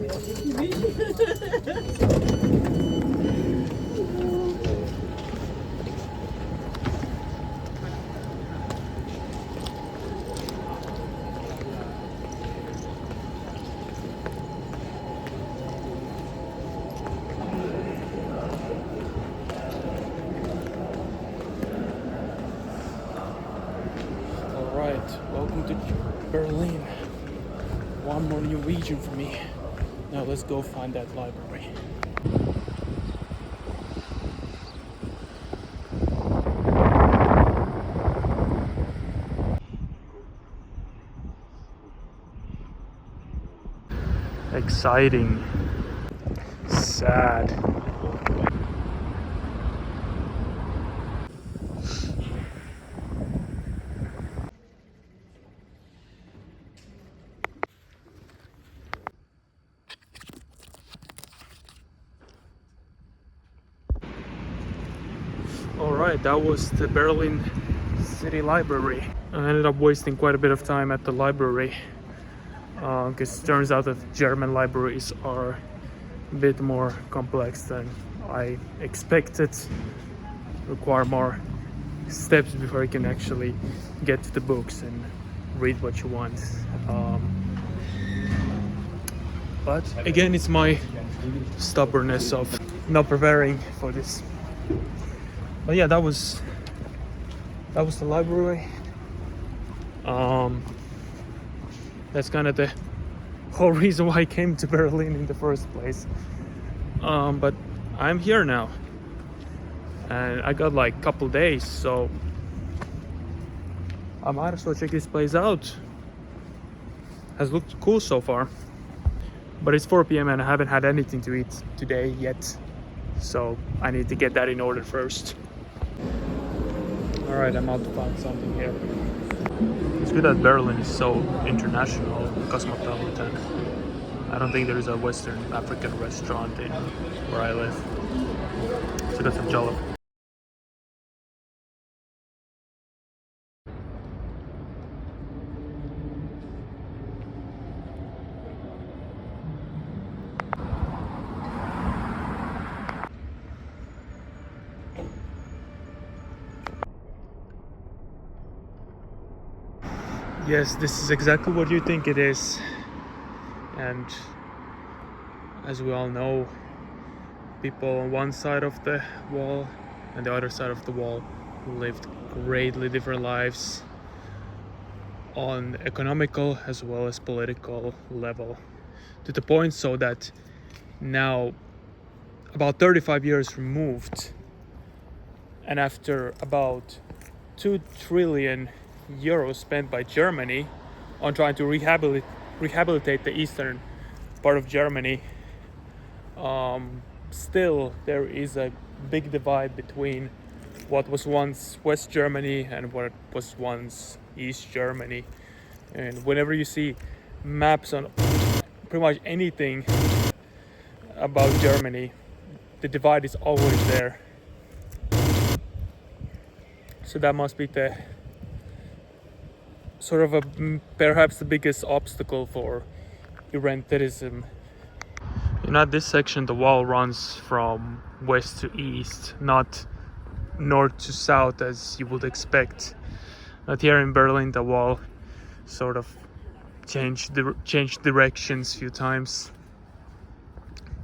Alright, welcome to Berlin. One more new region for me. Now let's go find that library. Exciting. Sad. Alright, that was the Berlin City Library. I ended up wasting quite a bit of time at the library because it turns out that German libraries are a bit more complex than I expected. Require more steps before you can actually get to the books and read what you want. But again, it's my stubbornness of not preparing for this. But yeah, that was the library. That's kind of the whole reason why I came to Berlin in the first place. But I'm here now, and I got like a couple days, so I might as well check this place out. Has looked cool so far, but it's 4 p.m. and I haven't had anything to eat today yet, so I need to get that in order first. Alright, I'm out to find something here. It's good that Berlin is so international, cosmopolitan. I don't think there is a Western African restaurant in where I live. So got some jollof. Yes, this is exactly what you think it is. And as we all know, people on one side of the wall and the other side of the wall lived greatly different lives on economical as well as political level, to the point so that now, about 35 years removed, and after about 2 trillion euros spent by Germany on trying to rehabilitate the eastern part of Germany, still there is a big divide between what was once West Germany and what was once East Germany. And whenever you see maps on pretty much anything about Germany, the divide is always there. So that must be the sort of perhaps the biggest obstacle for irredentism. At this section the wall runs from west to east, not north to south as you would expect. But here in Berlin the wall sort of changed directions a few times.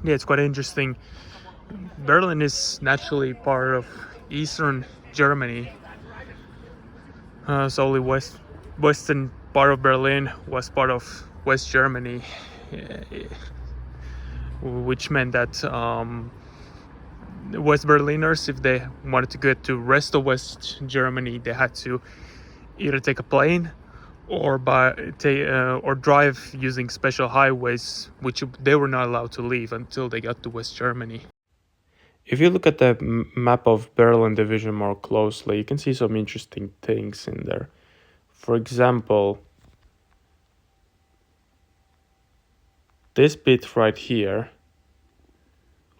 Yeah, it's quite interesting. Berlin is naturally part of Eastern Germany. So only western part of Berlin was part of West Germany, which meant that West Berliners, if they wanted to get to rest of West Germany, they had to either take a plane or or drive using special highways, which they were not allowed to leave until they got to West Germany. If you look at the map of Berlin division more closely, you can see some interesting things in there. For example, this bit right here,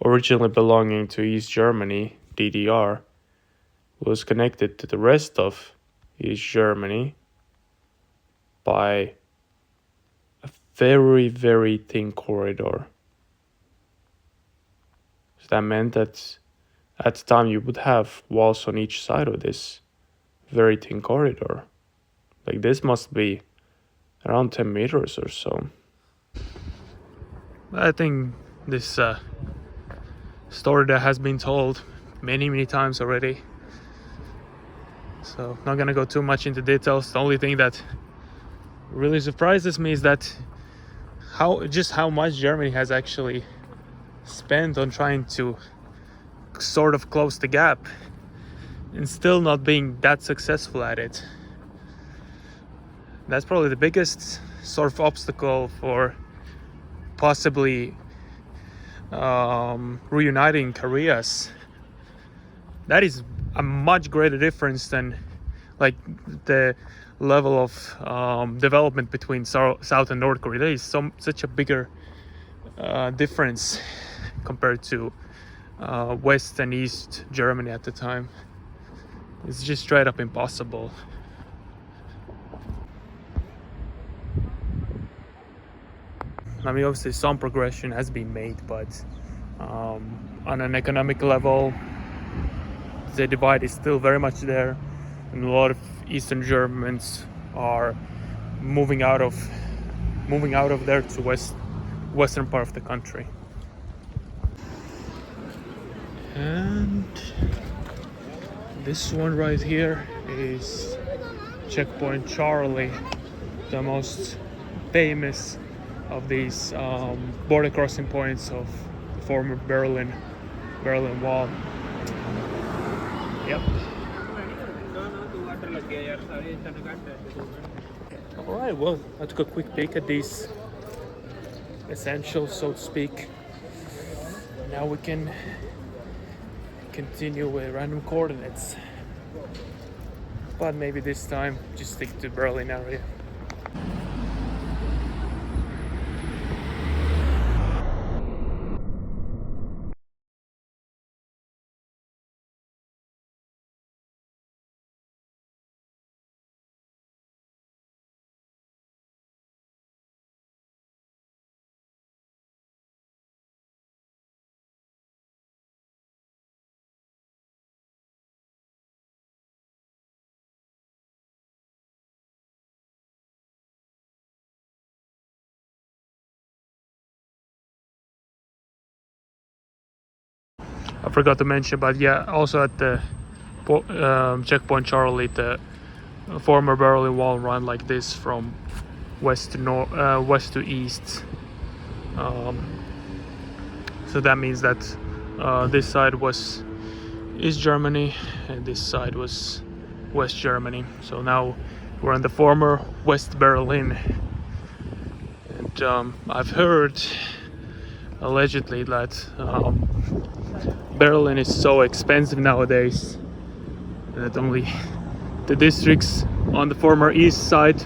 originally belonging to East Germany, DDR, was connected to the rest of East Germany by a very, very thin corridor. So that meant that at the time you would have walls on each side of this very thin corridor. Like this must be around 10 meters or so. I think this story that has been told many times already. So not gonna go too much into details. The only thing that really surprises me is that how much Germany has actually spent on trying to sort of close the gap and still not being that successful at it. That's probably the biggest sort of obstacle for possibly reuniting Koreas. That is a much greater difference than like the level of development between South and North Korea. There is such a bigger difference compared to West and East Germany at the time. It's just straight up impossible. I mean, obviously some progression has been made, but on an economic level, the divide is still very much there, and a lot of Eastern Germans are moving out of there to western part of the country. And this one right here is Checkpoint Charlie, the most famous of these border crossing points of the former Berlin Wall. Yep. Alright, well, I took a quick peek at these essentials, so to speak. Now we can continue with random coordinates. But maybe this time just stick to Berlin area. I forgot to mention, but yeah, also at the Checkpoint Charlie, the former Berlin Wall ran like this from west to east. So that means that this side was East Germany and this side was West Germany. So now we're in the former West Berlin, and I've heard allegedly that Berlin is so expensive nowadays that only the districts on the former east side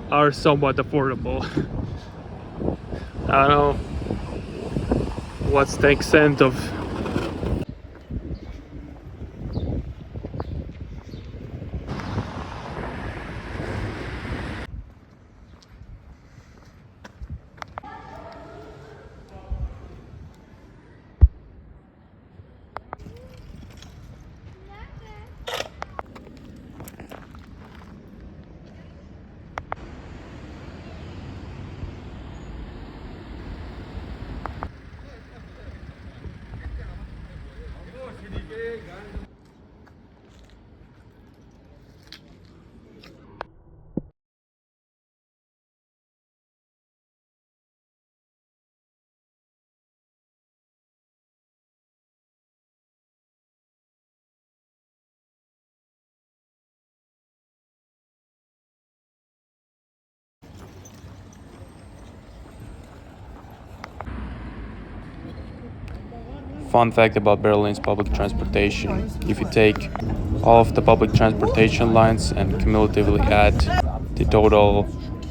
are somewhat affordable. I don't know what's the extent of Fun fact about Berlin's public transportation: if you take all of the public transportation lines and cumulatively add the total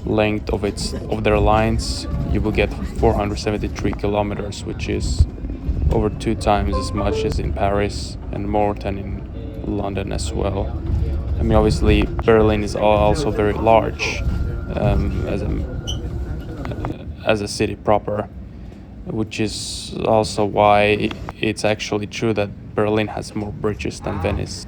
length of their lines, you will get 473 kilometers, which is over 2 times as much as in Paris and more than in London as well. I mean, obviously Berlin is also very large as a city proper, which is also why it's actually true that Berlin has more bridges than Venice.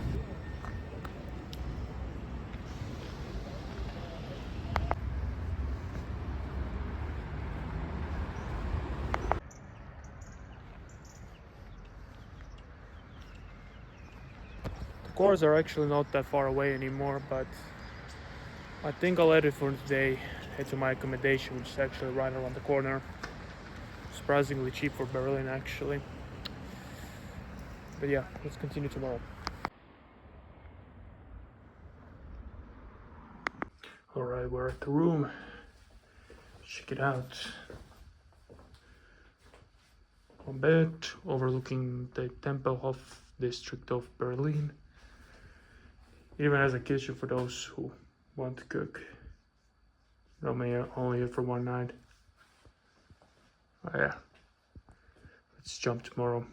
The cores are actually not that far away anymore, but I think I'll let it for today. Head to my accommodation, which is actually right around the corner. Surprisingly cheap for Berlin, actually. But yeah, let's continue tomorrow. Alright, we're at the room. Check it out. One bed overlooking the Tempelhof district of Berlin. It even has a kitchen for those who want to cook. Only here for one night. Oh yeah. Let's jump tomorrow.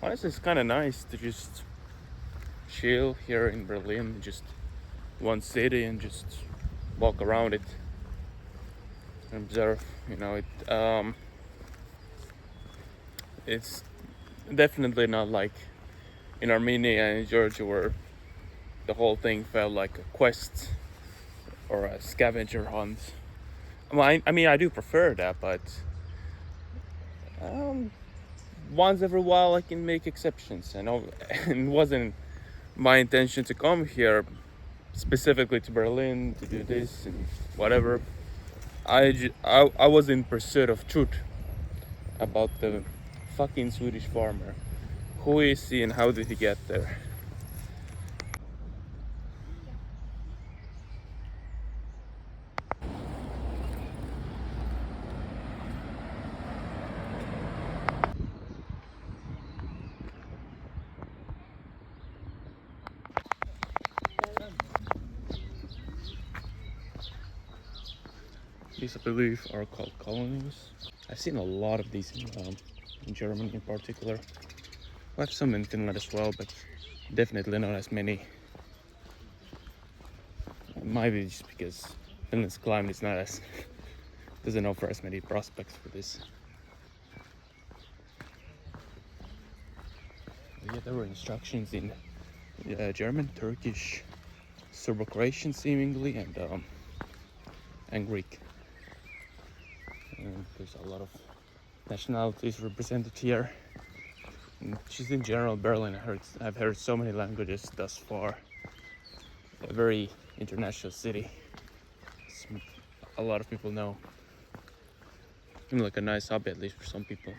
Honestly, it's kind of nice to just chill here in Berlin, just one city, and just walk around it and observe. It's definitely not like in Armenia and Georgia where the whole thing felt like a quest or a scavenger hunt. Well, I mean, I do prefer that, but um, once every while I can make exceptions. I know it wasn't my intention to come here specifically to Berlin to do this and whatever. I was in pursuit of truth about the fucking Swedish farmer. Who is he and how did he get there? These, I believe, are called colonies. I've seen a lot of these in Germany in particular. We have some in Finland as well, but definitely not as many. Maybe just because Finland's climate is not as doesn't offer as many prospects for this. But yeah, there were instructions in German, Turkish, Serbo-Croatian seemingly, and Greek. And there's a lot of nationalities represented here. And just in general, Berlin, I've heard so many languages thus far. A very international city. A lot of people know. Seems like a nice hobby, at least for some people.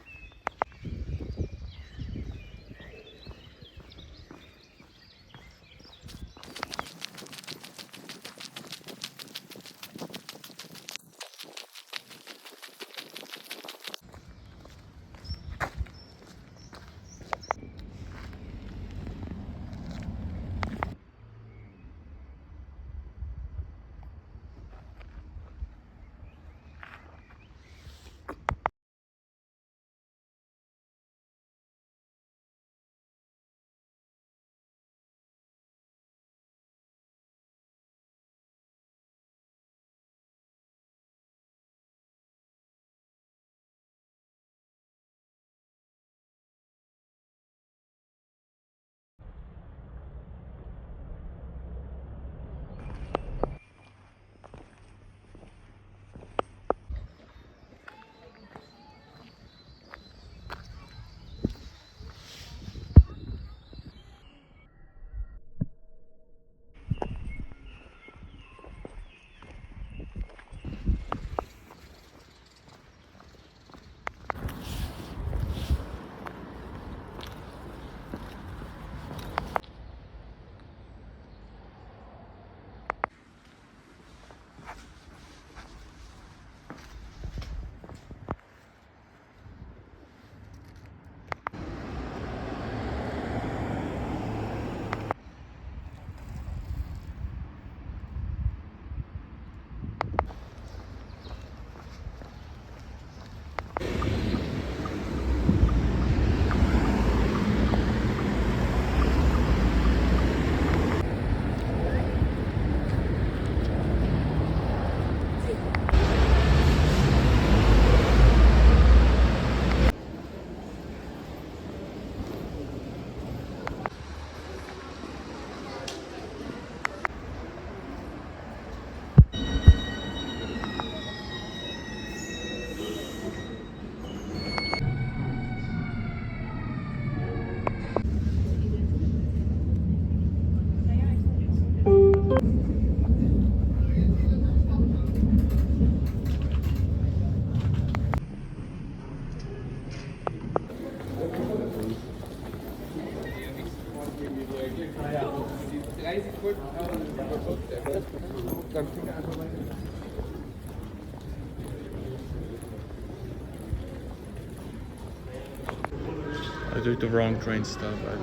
I took the wrong train stop. I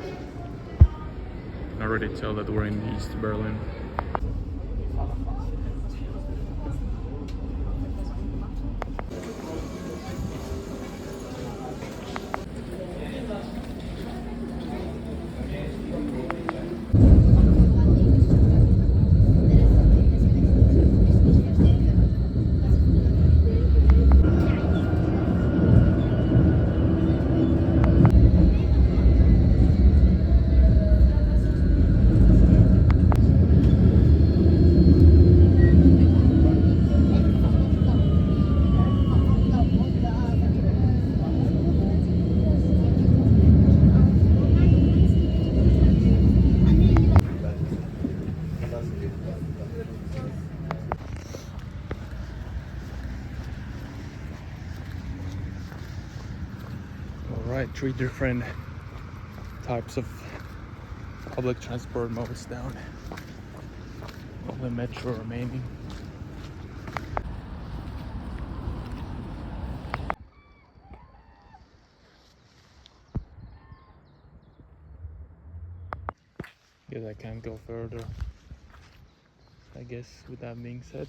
can already tell that we're in East Berlin. Alright, 3 different types of public transport modes down. Only metro remaining. Guess I can't go further. I guess with that being said.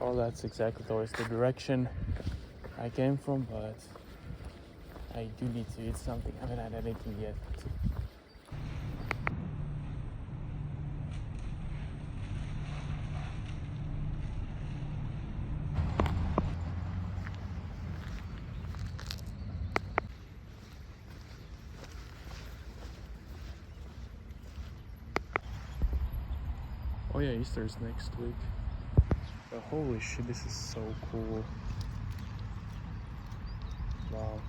Oh, that's exactly towards the direction I came from, but I do need to eat something. I haven't had anything yet. Oh yeah, Easter's next week. But holy shit, this is so cool. Wow.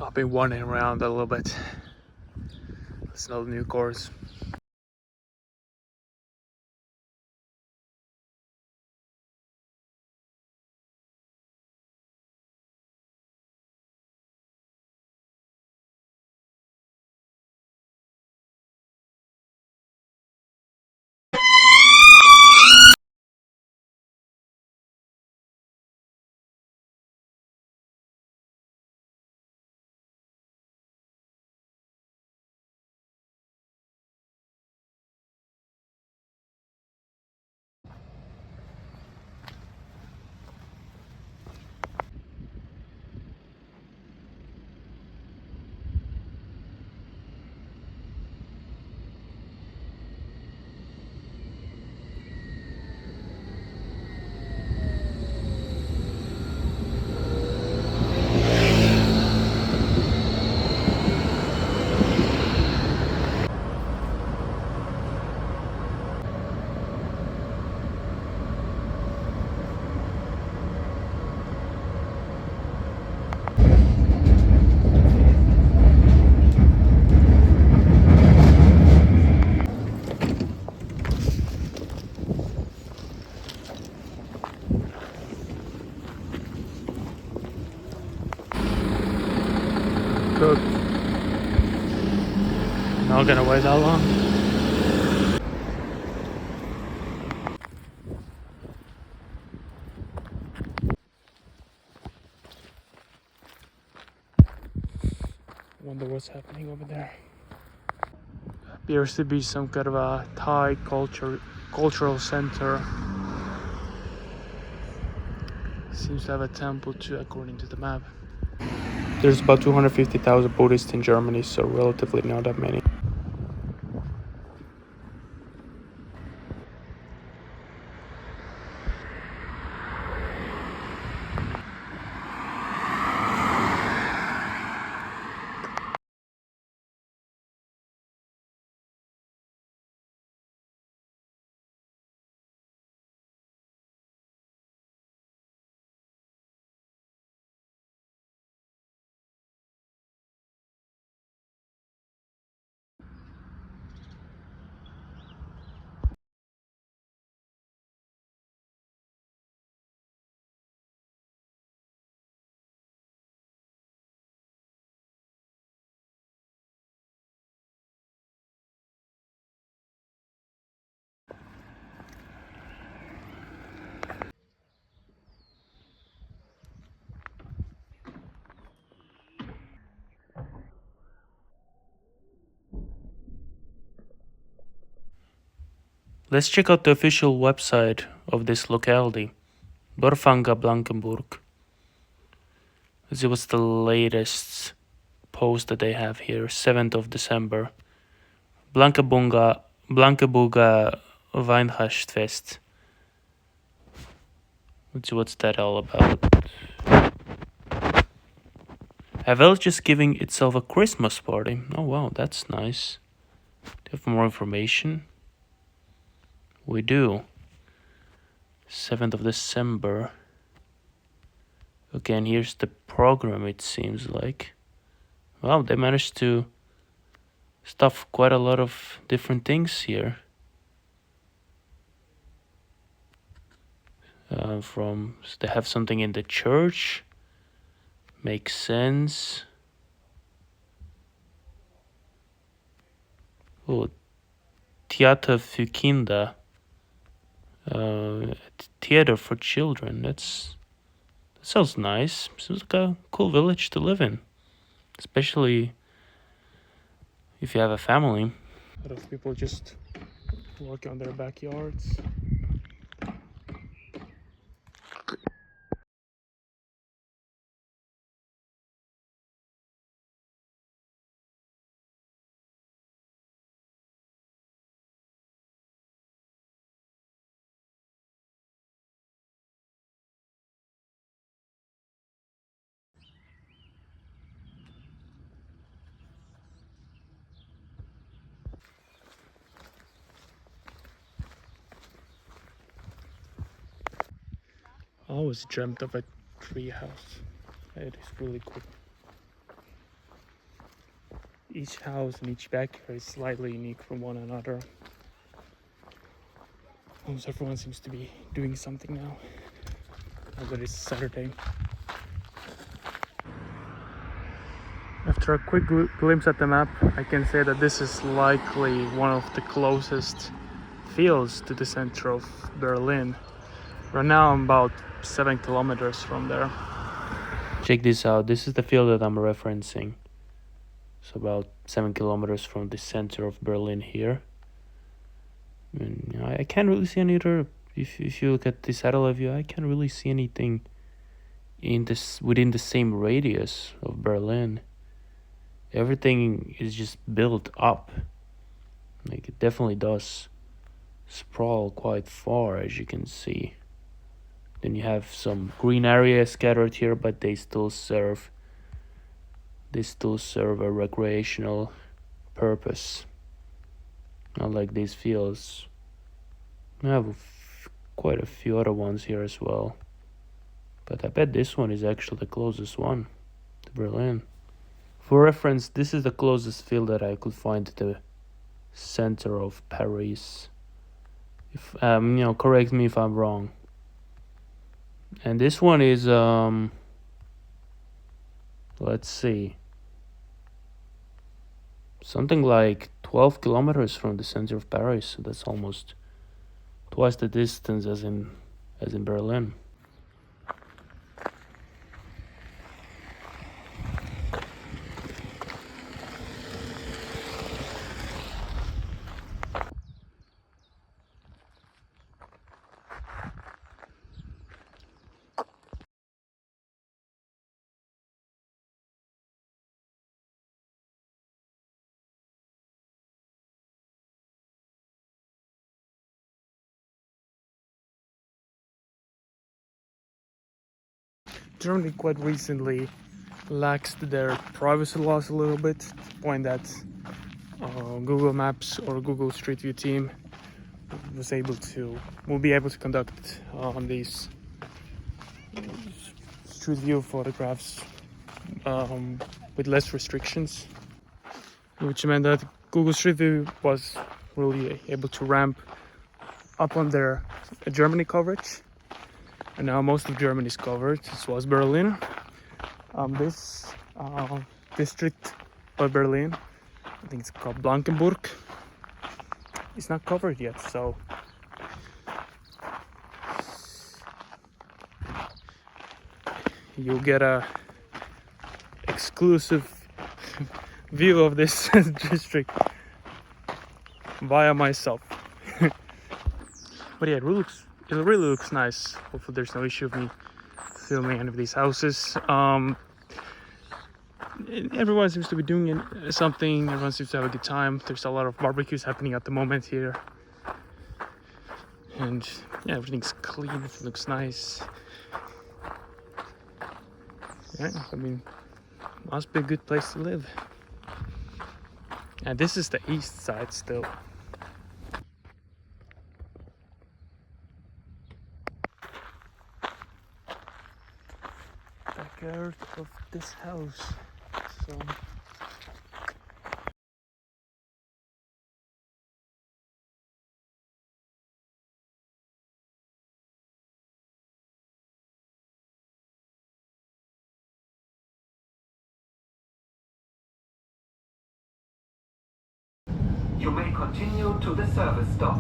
I've been wandering around a little bit. It's not a new course. Cooked. Not gonna wait that long. Wonder what's happening over there. Appears to be some kind of a Thai cultural center. Seems to have a temple too, according to the map. There's about 250,000 Buddhists in Germany, so relatively not that many. Let's check out the official website of this locality, Dorfanga Blankenburg. Let's see what's the latest post that they have here, 7th of December. Blankebuga Weihnachtsfest. Let's see what's that all about. Havel just giving itself a Christmas party. Oh wow, that's nice. Do you have more information? We do. 7th of December. Again, here's the program, it seems like. Wow, they managed to stuff quite a lot of different things here. So they have something in the church. Makes sense. Oh, Theater für Kinder. Theater for children. That sounds nice. Seems like a cool village to live in, especially if you have a family. A lot of people just working on their backyards. I always dreamt of a tree house. It is really cool. Each house and each backyard is slightly unique from one another. Almost everyone seems to be doing something now. Although it's Saturday. After a quick glimpse at the map, I can say that this is likely one of the closest fields to the center of Berlin. Right now I'm about 7 kilometers from there. Check this out. This is the field that I'm referencing. It's about 7 kilometers from the center of Berlin here. And I can't really see any other. If you look at the satellite view, I can't really see anything within the same radius of Berlin. Everything is just built up. Like, it definitely does sprawl quite far, as you can see. Then you have some green areas scattered here, but they still serve a recreational purpose. Not like these fields. I have quite a few other ones here as well. But I bet this one is actually the closest one to Berlin. For reference, this is the closest field that I could find to the center of Paris. If correct me if I'm wrong. And this one is let's see, something like 12 kilometers from the center of Paris. So that's almost twice the distance as in Berlin. Germany quite recently laxed their privacy laws a little bit, to the point that Google Maps or Google Street View team will be able to conduct these Street View photographs with less restrictions, which meant that Google Street View was really able to ramp up on their Germany coverage. And now most of Germany is covered, as well as Berlin. This district of Berlin, I think it's called Blankenburg, it's not covered yet, so you'll get a exclusive view of this district via myself. But yeah, it really looks nice. Hopefully there's no issue of me filming any of these houses. Everyone seems to be doing something. Everyone seems to have a good time. There's a lot of barbecues happening at the moment here, and yeah, everything's clean. It looks nice. Yeah, I mean, must be a good place to live. And this is the east side still. Backyard of this house. So you may continue to the service stop.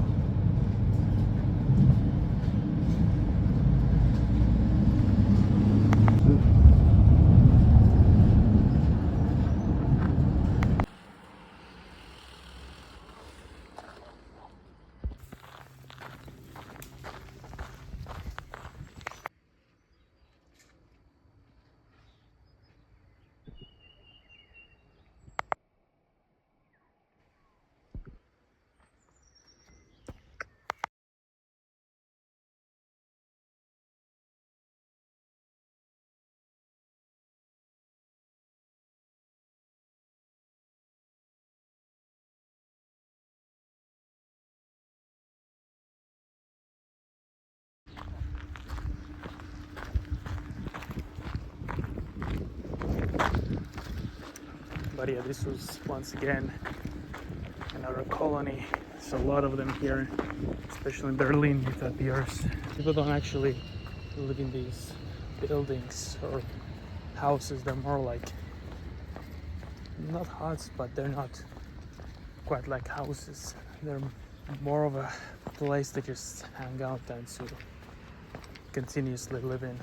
but yeah, this was once again another colony. There's a lot of them here, especially in Berlin. It appears people don't actually live in these buildings or houses. They're more like not huts, but they're not quite like houses. They're more of a place to just hang out and to continuously live in.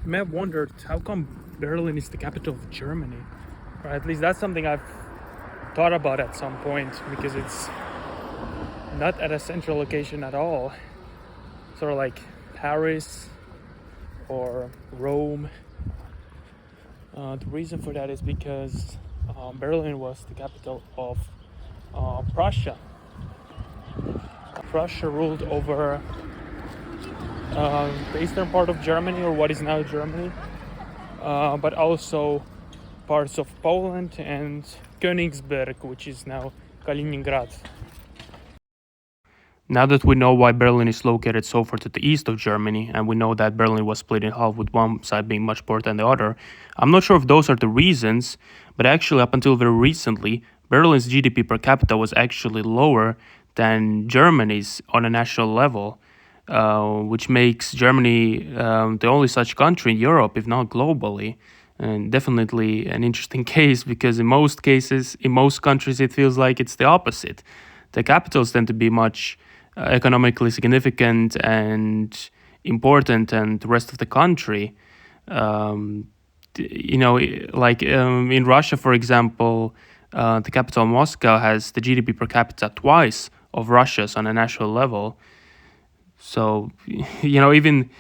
You may have wondered how come Berlin is the capital of Germany, or at least that's something I've thought about at some point, because it's not at a central location at all, sort of like Paris or Rome. The reason for that is because Berlin was the capital of Prussia. Prussia ruled over the eastern part of Germany, or what is now Germany, but also parts of Poland and Königsberg, which is now Kaliningrad. Now that we know why Berlin is located so far to the east of Germany, and we know that Berlin was split in half with one side being much poorer than the other, I'm not sure if those are the reasons, but actually up until very recently, Berlin's GDP per capita was actually lower than Germany's on a national level, which makes Germany the only such country in Europe, if not globally. And definitely an interesting case, because in most cases, in most countries, it feels like it's the opposite. The capitals tend to be much economically significant and important, and the rest of the country, in Russia, for example, the capital Moscow has the GDP per capita twice of Russia's on a national level. So, even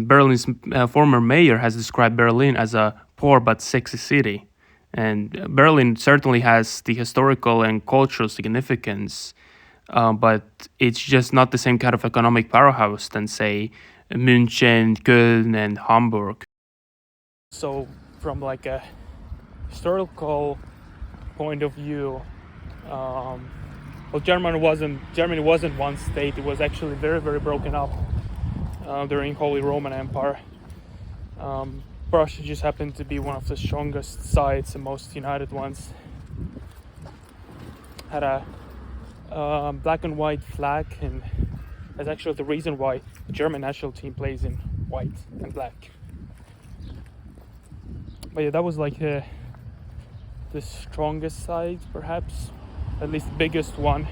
Berlin's former mayor has described Berlin as a poor but sexy city, And Berlin certainly has the historical and cultural significance, but it's just not the same kind of economic powerhouse than, say, München, Köln, and Hamburg. So, from like a historical point of view, well, Germany wasn't one state. It was actually very, very broken up during Holy Roman Empire. Prussia just happened to be one of the strongest sides and most united ones. Had a black and white flag, and that's actually the reason why the German national team plays in white and black. But yeah, that was like the strongest side, perhaps, at least the biggest one,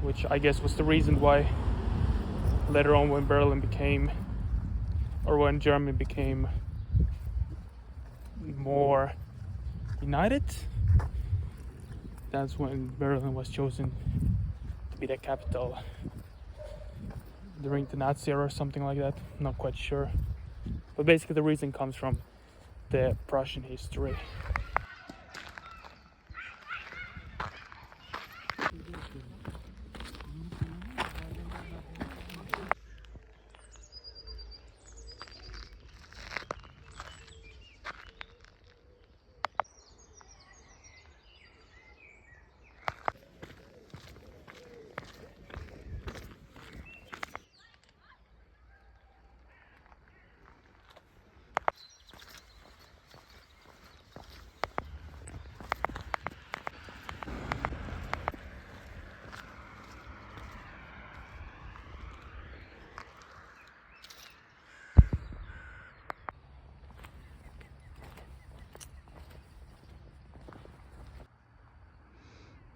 which I guess was the reason why later on when when Germany became more united, that's when Berlin was chosen to be the capital during the Nazi era or something like that. I'm not quite sure. But basically the reason comes from the Prussian history.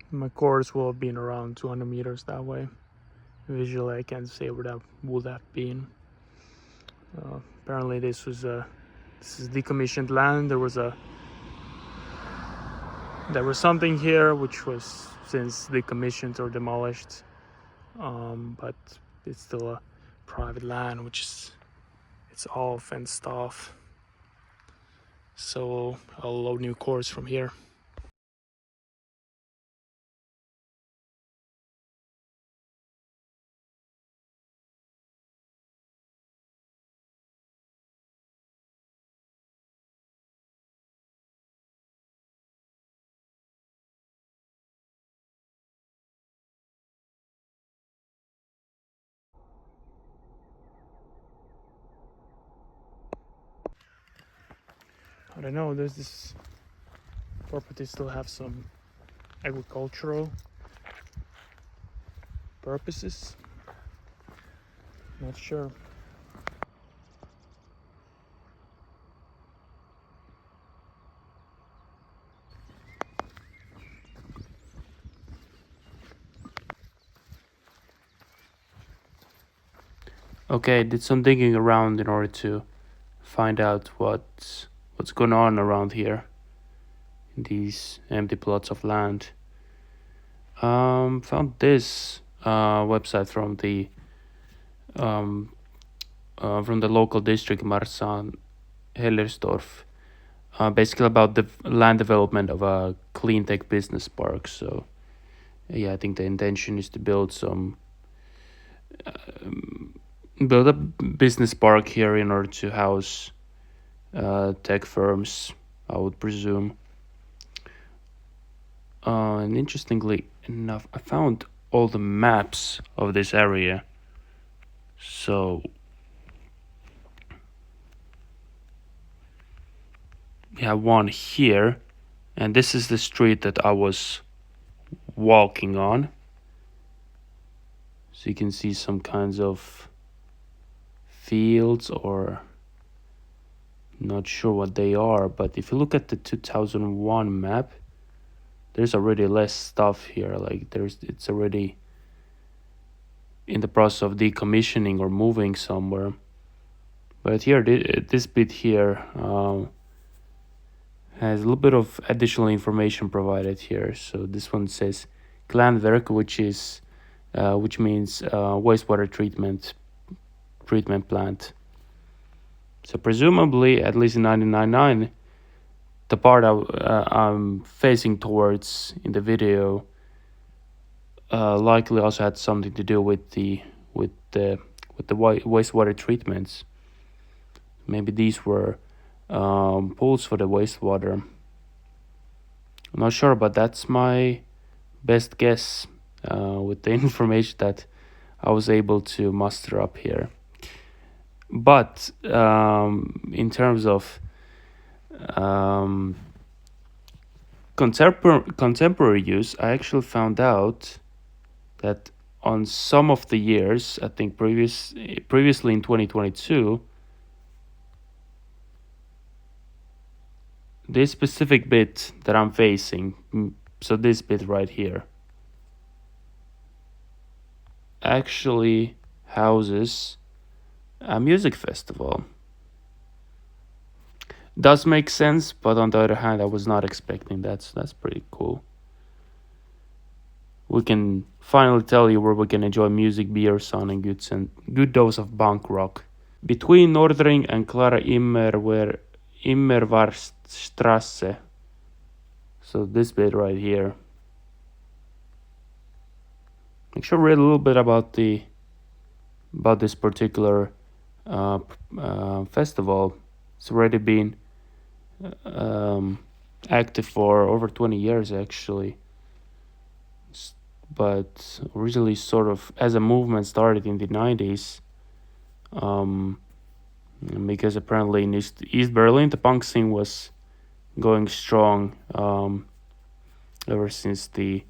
My course will have been around 200 meters that way. Visually, I can't say where that would have been. Apparently, this is decommissioned land. There was something here which was since decommissioned or demolished, but it's still a private land, it's all fenced off. So I'll load new course from here. I don't know, does this property still have some agricultural purposes? Not sure. Okay, I did some digging around in order to find out what's going on around here in these empty plots of land. Found this website from the local district Marsan Hellersdorf, basically about the land development of a clean tech business park. So yeah, I think the intention is to build a business park here in order to house tech firms, I would presume. And interestingly enough, I found all the maps of this area. So we have one here, and this is the street that I was walking on. So you can see some kinds of fields, or not sure what they are, but if you look at the 2001 map, there's already less stuff here. Like it's already in the process of decommissioning or moving somewhere. But here, this bit here has a little bit of additional information provided here. So this one says Klanwerk, which means wastewater treatment plant. So presumably, at least in 1999, the part I'm facing towards in the video likely also had something to do with the wastewater treatments. Maybe these were pools for the wastewater. I'm not sure, but that's my best guess with the information that I was able to muster up here. But in terms of contemporary use, I actually found out that on some of the years, I think previously in 2022, this specific bit that I'm facing, so this bit right here, actually houses a music festival. Does make sense, but on the other hand, I was not expecting that, so that's pretty cool. We can finally tell you where we can enjoy music, beer, sun, and good dose of punk rock. Between Nordring and Clara Immerwarstrasse. So this bit right here. Make sure to read a little bit about this particular festival. It's already been active for over 20 years actually. But originally sort of as a movement started in the 90s. Because apparently in East Berlin the punk scene was going strong ever since the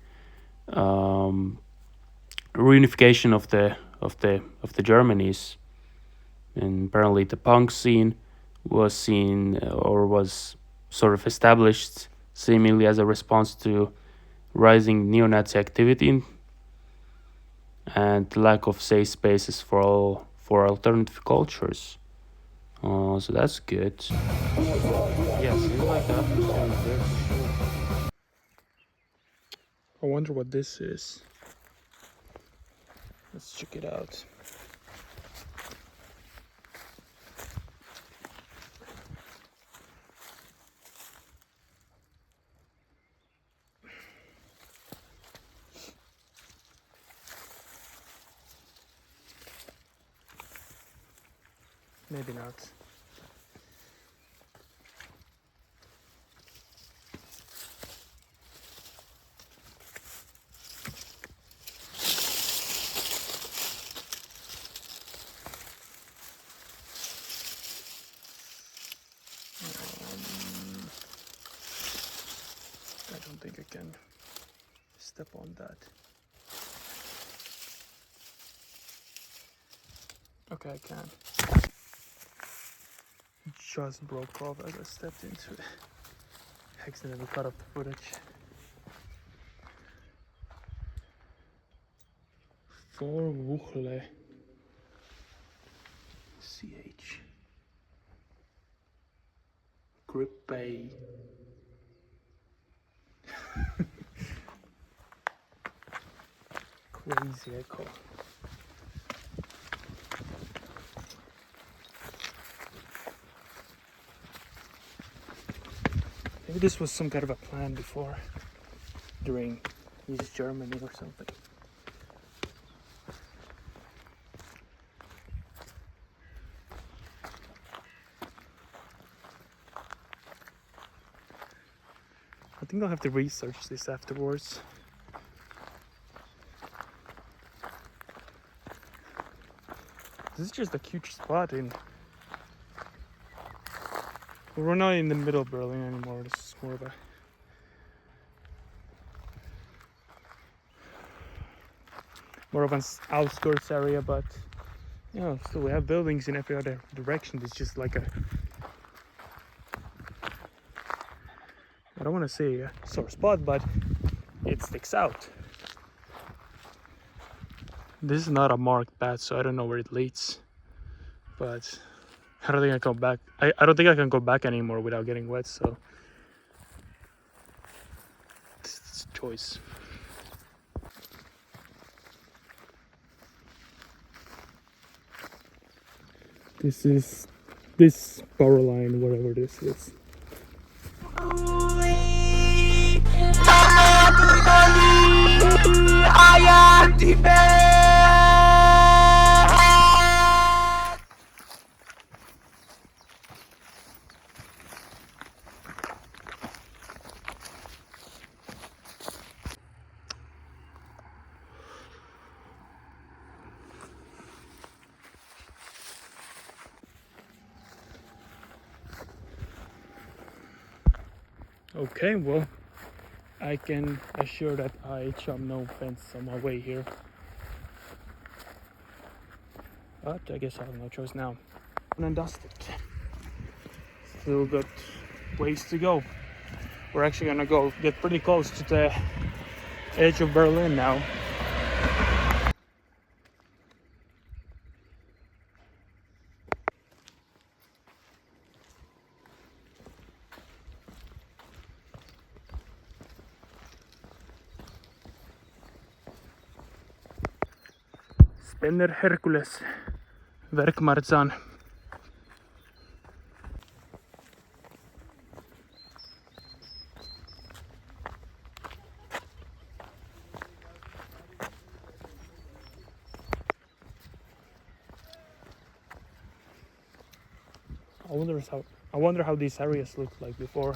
reunification of the Germanies, and apparently the punk scene was seen or was sort of established seemingly as a response to rising neo-Nazi activity and lack of safe spaces for alternative cultures. So that's good. Yes, seems like the atmosphere is there for sure. I wonder what this is. Let's check it out. Maybe not. I don't think I can step on that. Okay, I can. It just broke off as I stepped into it. Accidentally cut off the footage. For Wuchle. CH. Grip Bay. Crazy echo. Maybe this was some kind of a plan before, during East Germany or something. I think I'll have to research this afterwards. This is just a huge spot in... We're not in the middle of Berlin anymore, this is more of a... more of an outskirts area, but... You know, still we have buildings in every other direction. It's just like a... I don't want to say a sore spot, but it sticks out. This is not a marked path, so I don't know where it leads. But I don't think I can go back. I don't think I can go back anymore without getting wet, so it's a choice. This is this power line, whatever this is. Okay, well, I can assure that I jump no fence on my way here. But I guess I have no choice now. And dusted. Still got ways to go. We're actually gonna go get pretty close to the edge of Berlin now. Spinner Hercules, Werkmarzahn. I wonder how these areas looked like before.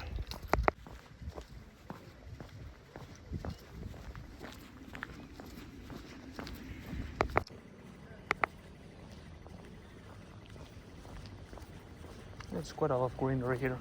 There's quite a lot of greenery here.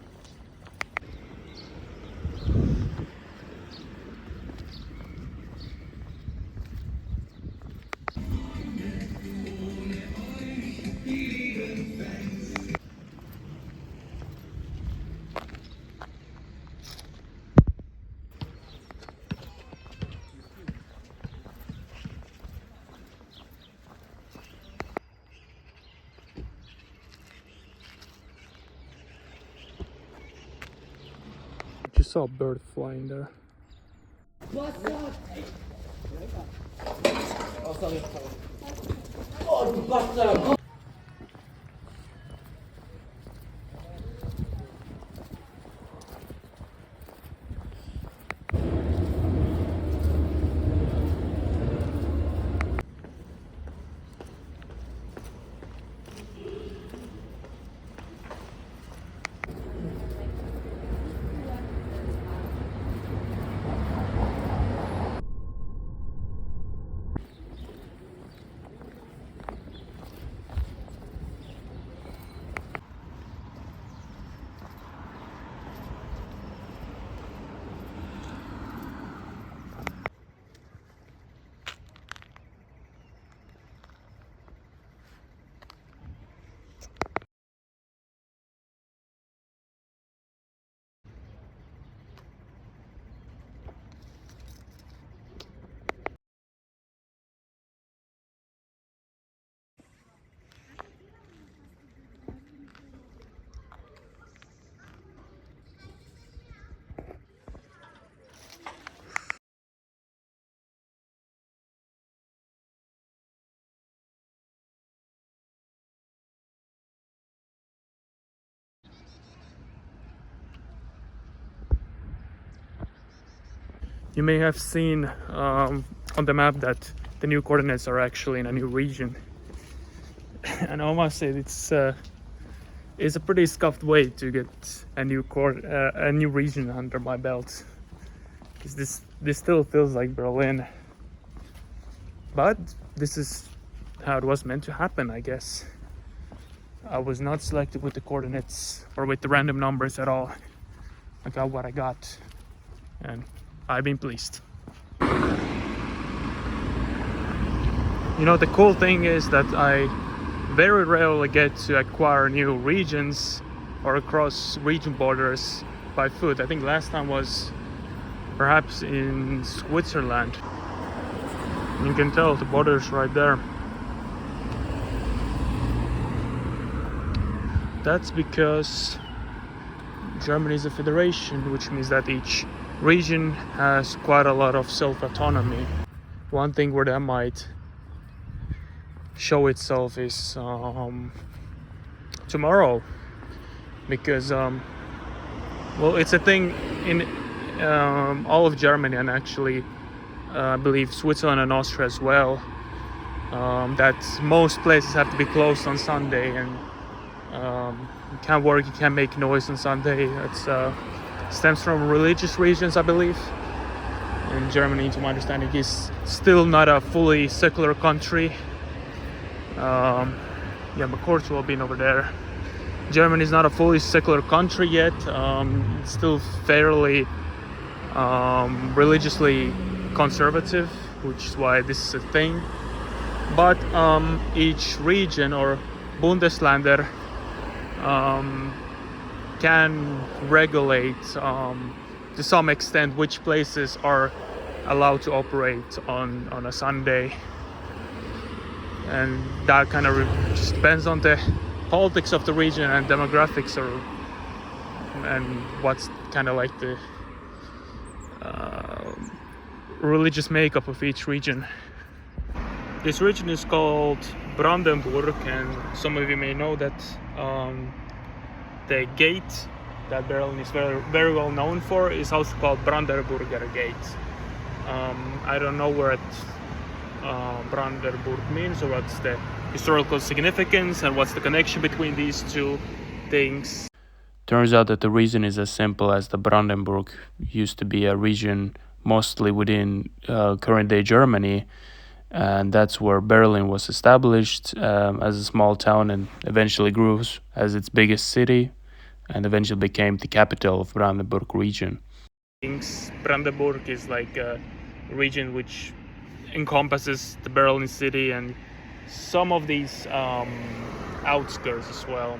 Just saw a bird flying there. You may have seen on the map that the new coordinates are actually in a new region. And I must say it's a pretty scuffed way to get a new region under my belt. Because this still feels like Berlin, but this is how it was meant to happen, I guess. I was not selected with the coordinates or with the random numbers at all. I got what I got, and I've been pleased. You know, the cool thing is that I very rarely get to acquire new regions or cross region borders by foot. I think last time was perhaps in Switzerland. You can tell the border's right there. That's because Germany is a federation, which means that each region has quite a lot of self-autonomy. One thing where that might show itself is tomorrow, because well, it's a thing in all of Germany, and actually I believe Switzerland and Austria as well, that most places have to be closed on Sunday, and you can't work, you can't make noise on Sunday. It stems from religious regions, I believe. And Germany, to my understanding, is still not a fully secular country. Portugal being over there. Germany is not a fully secular country yet. It's still fairly religiously conservative, which is why this is a thing. But each region or Bundesländer can regulate to some extent which places are allowed to operate on a Sunday, and that kind of just depends on the politics of the region and demographics, and what's kind of like the religious makeup of each region. This region is called Brandenburg, and some of you may know that the gate that Berlin is very, very well known for is also called Brandenburger Gate. I don't know what Brandenburg means, or what's the historical significance and what's the connection between these two things. Turns out that the reason is as simple as the Brandenburg used to be a region mostly within current-day Germany, and that's where Berlin was established as a small town, and eventually grew as its biggest city, and eventually became the capital of Brandenburg region. Brandenburg is like a region which encompasses the Berlin city and some of these outskirts as well,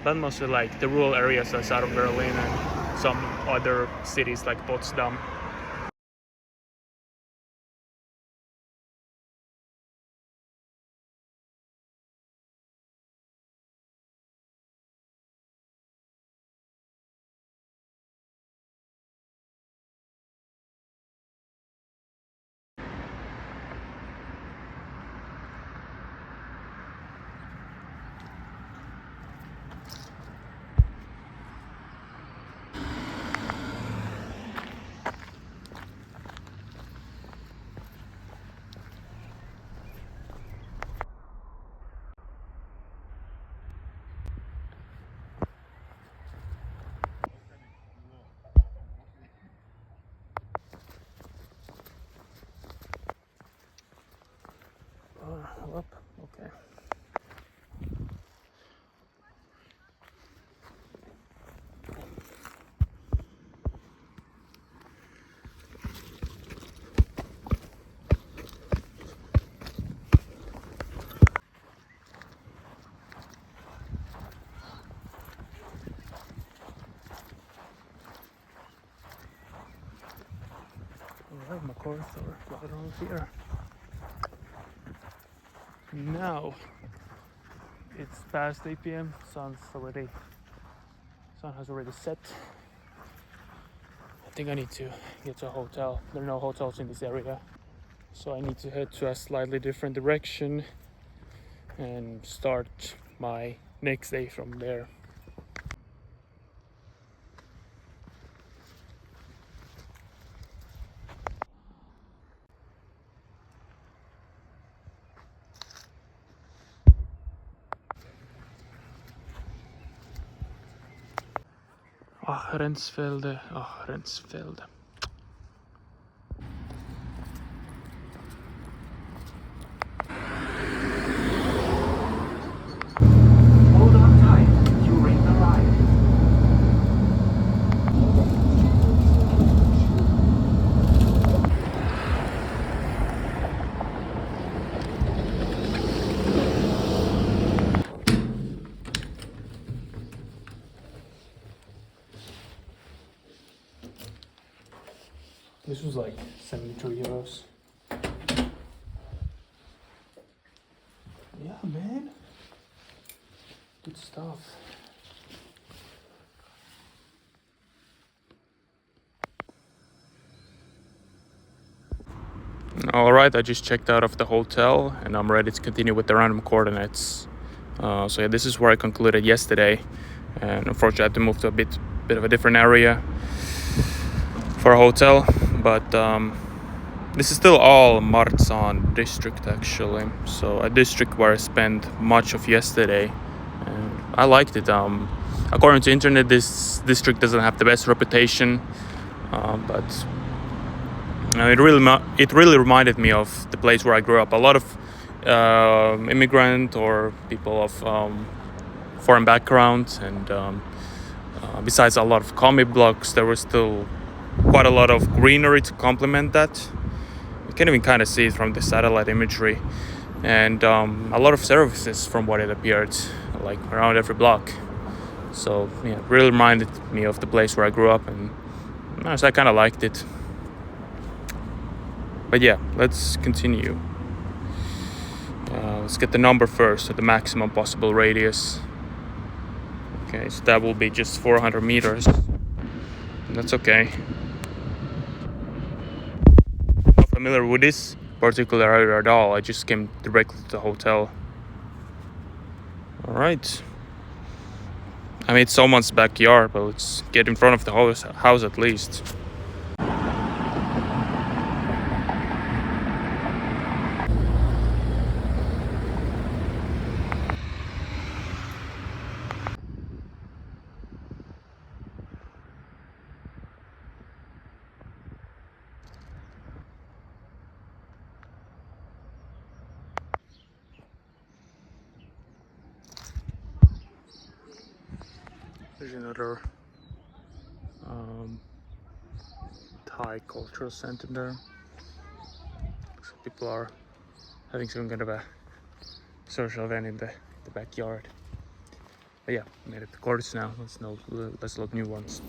but mostly like the rural areas outside of Berlin and some other cities like Potsdam. Okay. Alright, my cars are right around here. Now it's past 8 p.m. Sun has already set. I think I need to get to a hotel. There are no hotels in this area, so I need to head to a slightly different direction and start my next day from there. Rensfelde. Hold on tight during the ride. This was like 72 euros. Yeah, man. Good stuff. Alright, I just checked out of the hotel and I'm ready to continue with the random coordinates. So yeah, this is where I concluded yesterday, and unfortunately I had to move to a bit of a different area for a hotel, but This is still all Marzahn district actually, so a district where I spent much of yesterday, and I liked it. According to internet, this district doesn't have the best reputation, but it really reminded me of the place where I grew up. A lot of immigrant or people of foreign background, and besides a lot of comic blocks, there was still quite a lot of greenery to complement that. You can even kind of see it from the satellite imagery, and a lot of services from what it appeared, like around every block. So yeah, it really reminded me of the place where I grew up, and I kind of liked it. But yeah, let's continue. Let's get the number first, so the maximum possible radius. Okay, so that will be just 400 meters. That's okay. I'm not familiar with this particular area at all. I just came directly to the hotel. Alright. I mean, it's someone's backyard, but let's get in front of the house at least. There's another Thai cultural center there. So people are having some kind of a social event in the backyard. But yeah, made it to courts now. Let's load new ones.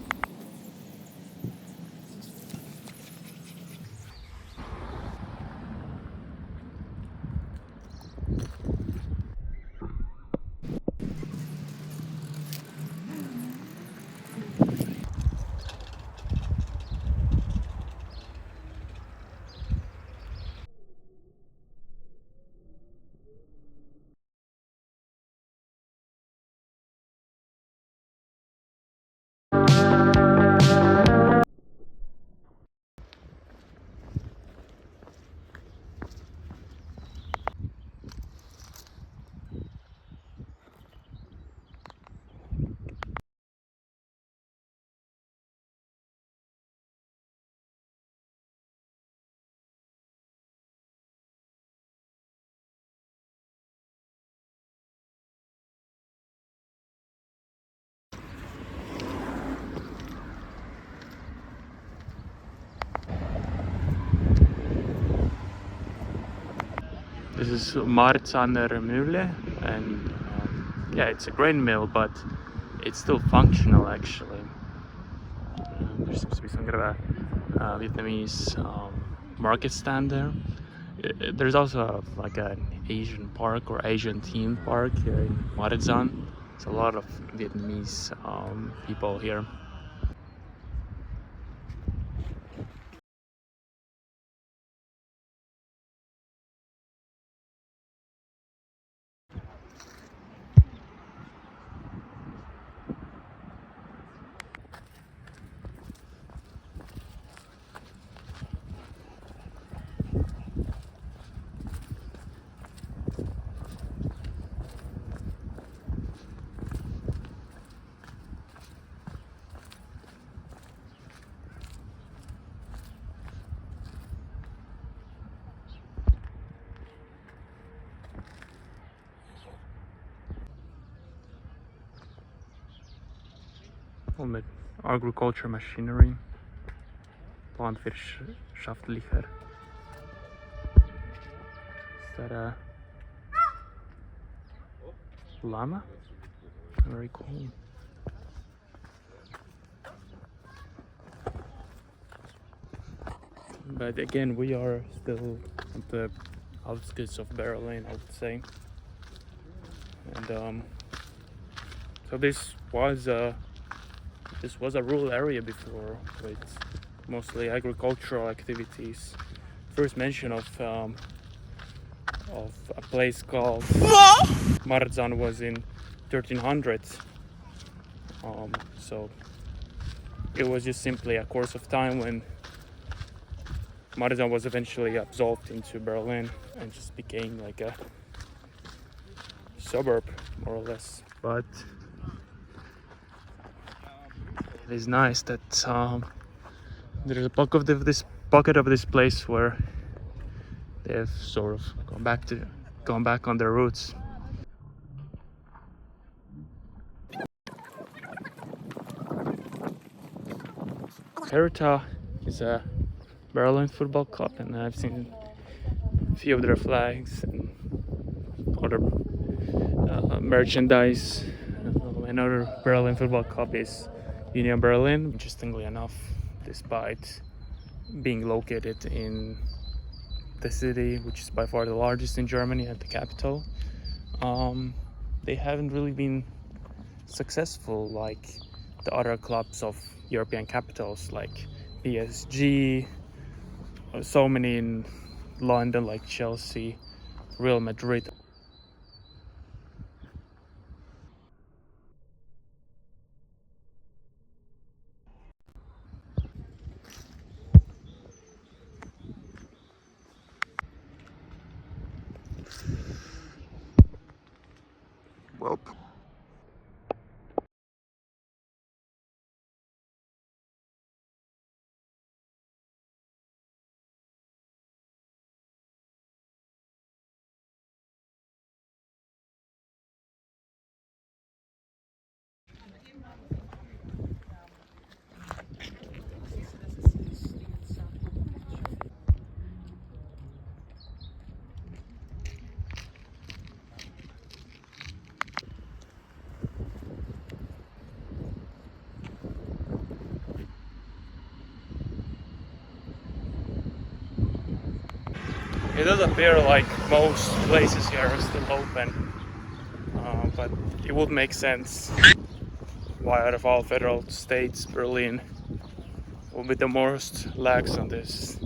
This is Marzahner Mühle, and yeah, it's a grain mill, but it's still functional actually. There seems to be some kind of a Vietnamese market stand there. There's also like an Asian park or Asian themed park here in Marzahn. There's a lot of Vietnamese people here. All with agriculture machinery, landwirtschaftlicher. Is that a llama? Very cool. But again, we are still at the outskirts of Berlin, I would say. And so this was a rural area before, with mostly agricultural activities. First mention of a place called Marzahn was in 1300s. So it was just simply a course of time when Marzahn was eventually absorbed into Berlin and just became like a suburb, more or less. But it is nice that there's a pocket of this place where they've sort of gone back on their roots. Hertha is a Berlin football club, and I've seen a few of their flags and other merchandise. Another Berlin football club is Union Berlin. Interestingly enough, despite being located in the city, which is by far the largest in Germany and the capital, they haven't really been successful like the other clubs of European capitals, like PSG, so many in London, like Chelsea, Real Madrid. Well, it does appear like most places here are still open, but it would make sense why out of all federal states, Berlin will be the most lax on this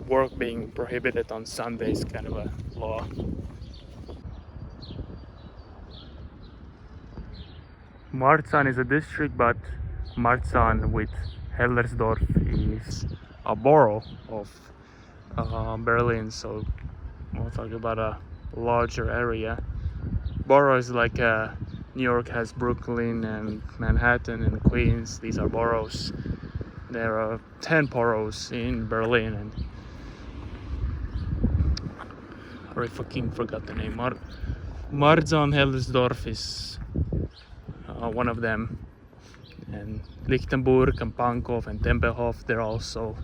work being prohibited on Sundays kind of a law. Marzahn is a district, but Marzahn with Hellersdorf is a borough of Berlin, so we're talking about a larger area. Borough is like New York has Brooklyn and Manhattan and Queens. These are boroughs. There are 10 boroughs in Berlin, and I already fucking forgot the name. Marzahn Hellersdorf is one of them, and Lichtenburg and Pankow and Tempelhof, they're also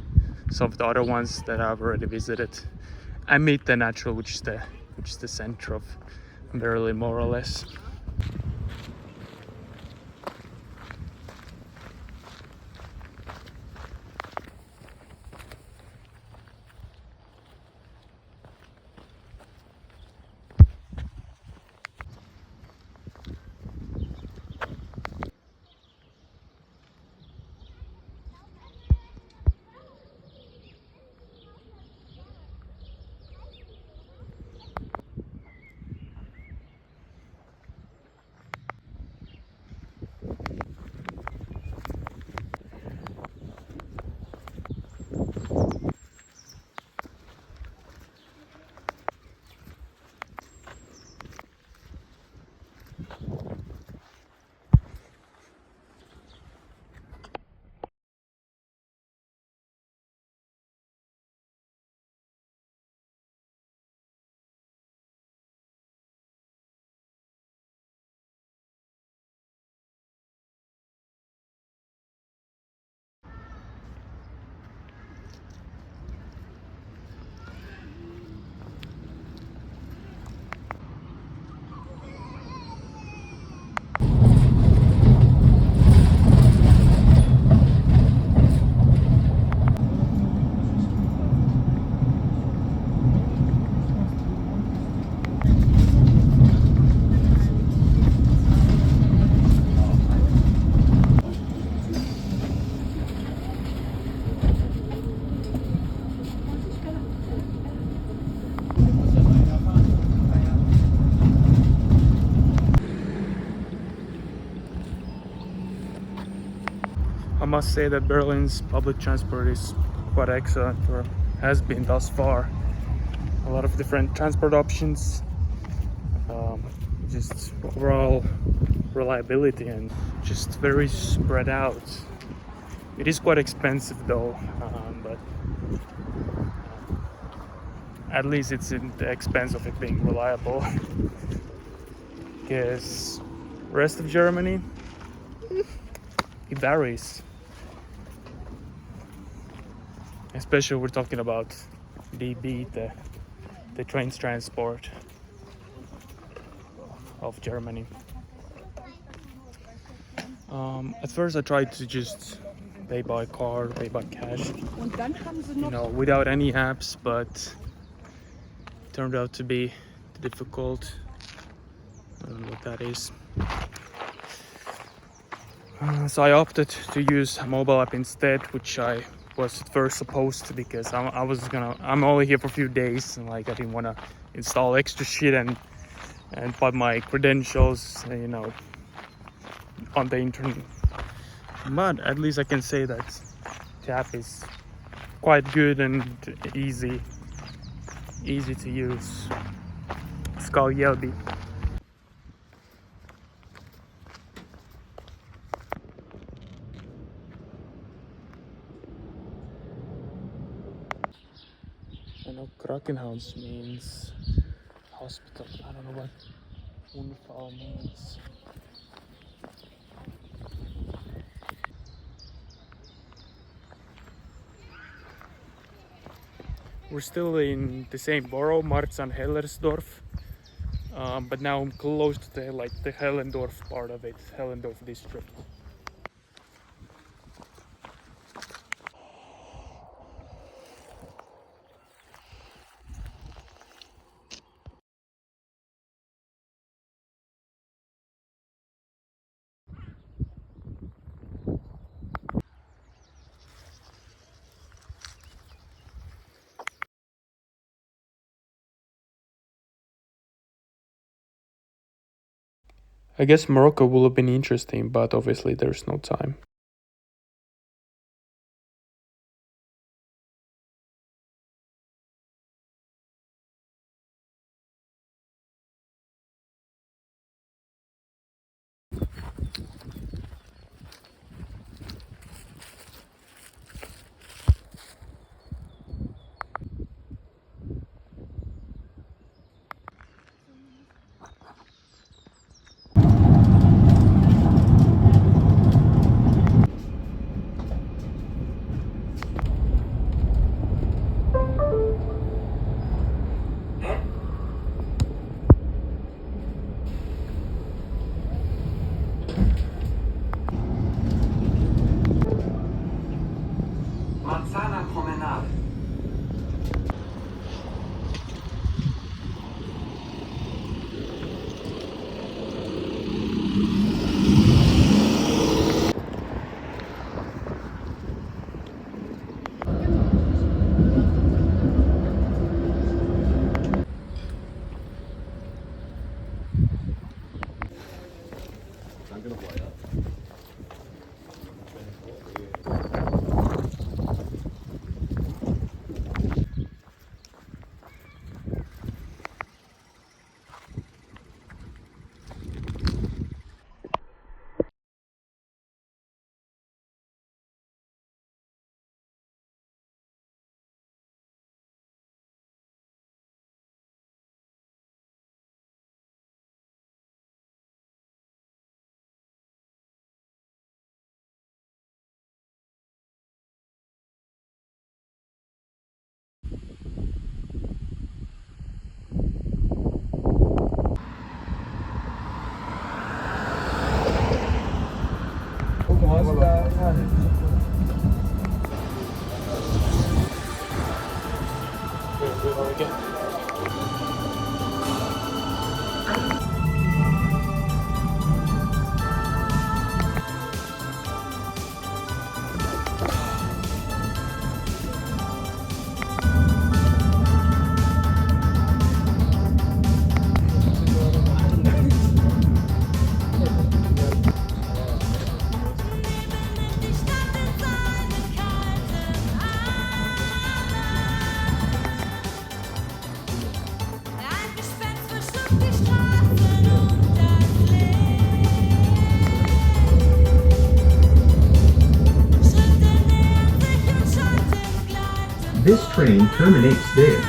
some of the other ones that I've already visited. I meet the Natural, which is the center of Berlin, more or less. I must say that Berlin's public transport is quite excellent, or has been thus far. A lot of different transport options, just overall reliability, and just very spread out. It is quite expensive though, but at least it's in the expense of it being reliable. Because rest of Germany, it varies. Especially we're talking about DB, the trains transport of Germany. At first I tried to just pay by card, pay by cash, without any apps, but it turned out to be difficult. I don't know what that is. So I opted to use a mobile app instead, which I was at first supposed to, because I'm only here for a few days, and like I didn't want to install extra shit and put my credentials, on the internet. But at least I can say that the app is quite good and easy to use. It's called Yelby. I know Krankenhaus means hospital. I don't know what Unfall means. We're still in the same borough, Marzahn-Hellersdorf, but now I'm close to the Hellendorf part of it, Hellendorf district. I guess Morocco would have been interesting, but obviously there's no time. Marzahner Promenade. This train terminates there.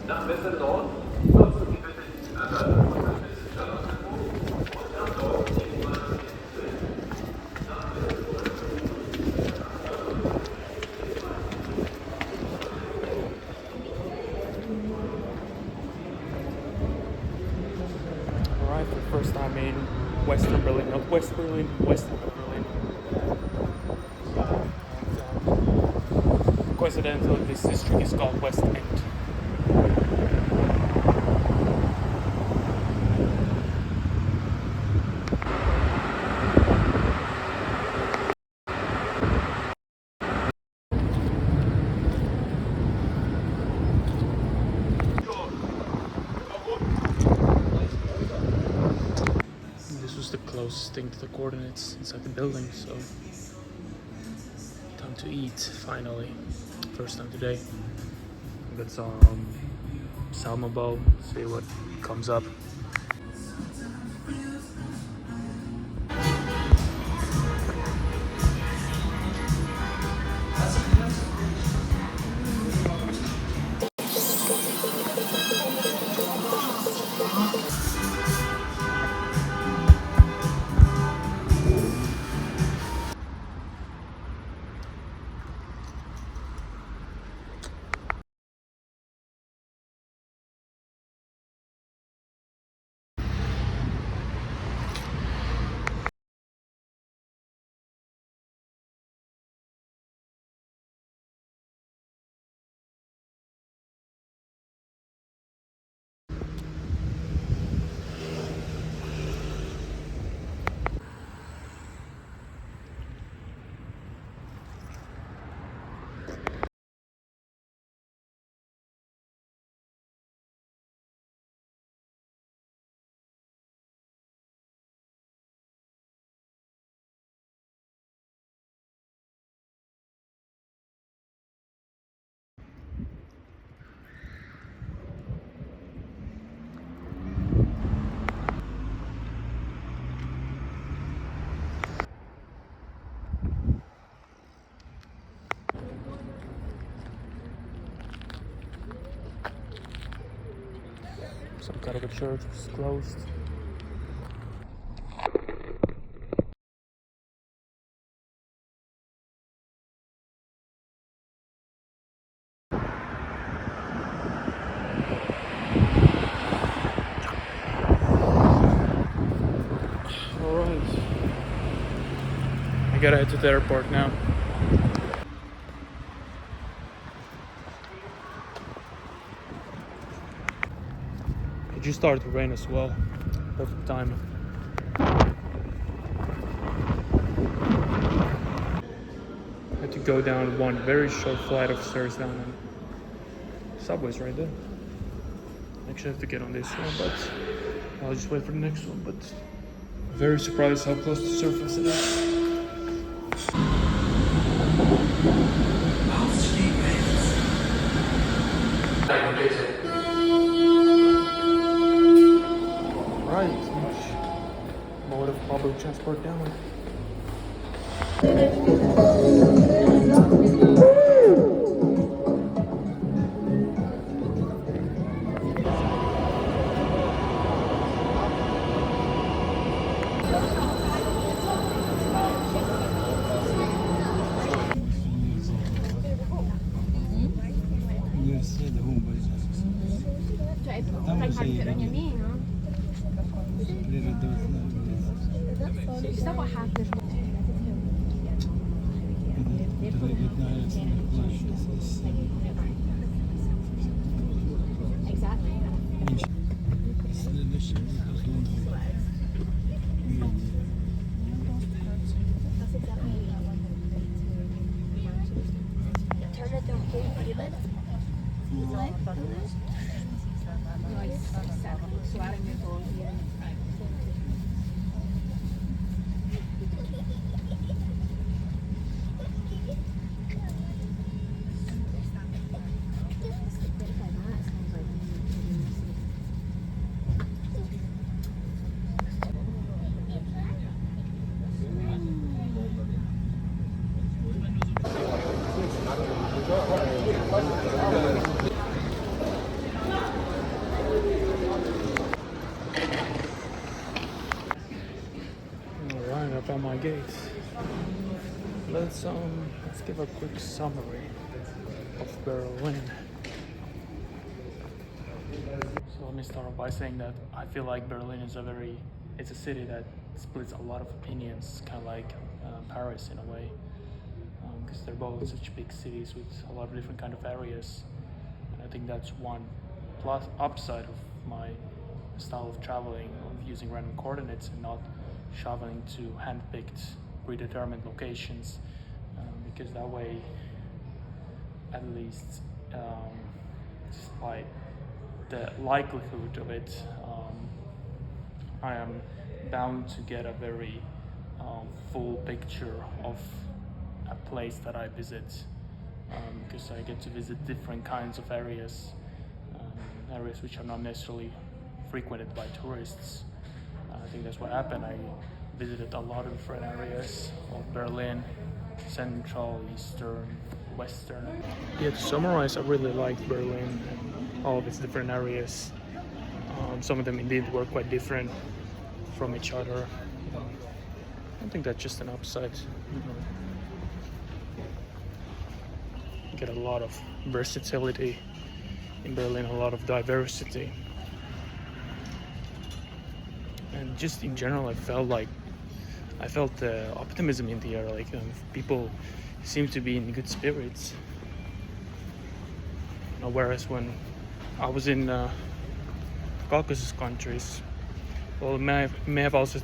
Nach Westen-Nord nutzen Sie bitte die Anlage bis Charlottenburg und dann dort die U-Bahn Alright, for the first time in Western Berlin, not West Berlin, Western Berlin. And coincidentally, this district is called West End. This was the closest thing to the coordinates inside the building, so time to eat finally. First time today. Got some salmon bowl, see what comes up. Some kind of a church was closed. Alright. I gotta head to the airport now. It just started to rain as well. Perfect timing. Had to go down one very short flight of stairs down, and subway's right there. Actually, I have to get on this one, but I'll just wait for the next one. But very surprised how close to the surface it is. Right, which mode of public transport down? Alright, I found my gate. Let's give a quick summary of Berlin. So let me start off by saying that I feel like Berlin is it's a city that splits a lot of opinions, kind of like Paris in a way, because they're both such big cities with a lot of different kind of areas. And I think that's one plus upside of my style of traveling, of using random coordinates and not traveling to hand-picked, predetermined locations, because that way, at least, just by the likelihood of it, I am bound to get a very full picture of a place that I visit, because I get to visit different kinds of areas, areas which are not necessarily frequented by tourists. I think that's what happened. I visited a lot of different areas of Berlin, central, eastern, western. Yeah, to summarize, I really liked Berlin and all of its different areas. Some of them indeed were quite different from each other. I think that's just an upside. You get a lot of versatility in Berlin, a lot of diversity. And just in general, I felt the optimism in the air. Like people seem to be in good spirits. Whereas when I was in Caucasus countries, well, it may have also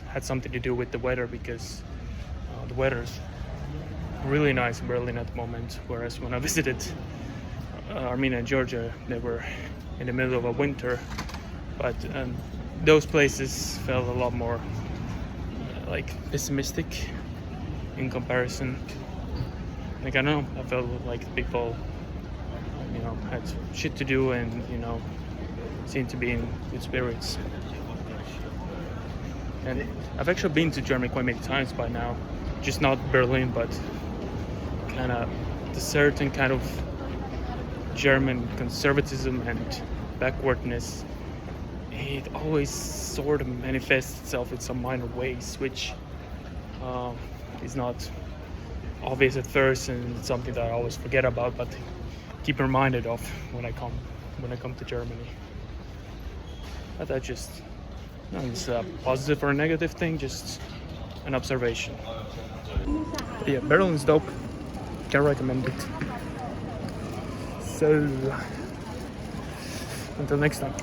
had something to do with the weather, because the weather's really nice in Berlin at the moment. Whereas when I visited Armenia and Georgia, they were in the middle of a winter, but those places felt a lot more like pessimistic in comparison. Like, I don't know, I felt like people, had shit to do and, seemed to be in good spirits. And I've actually been to Germany quite many times by now, just not Berlin, but kind of the certain kind of German conservatism and backwardness. It always sort of manifests itself in some minor ways, which is not obvious at first, and it's something that I always forget about, but keep reminded of when I come to Germany. But that just, it's a positive or a negative thing, just an observation. But yeah, Berlin's dope. Can recommend it. So until next time.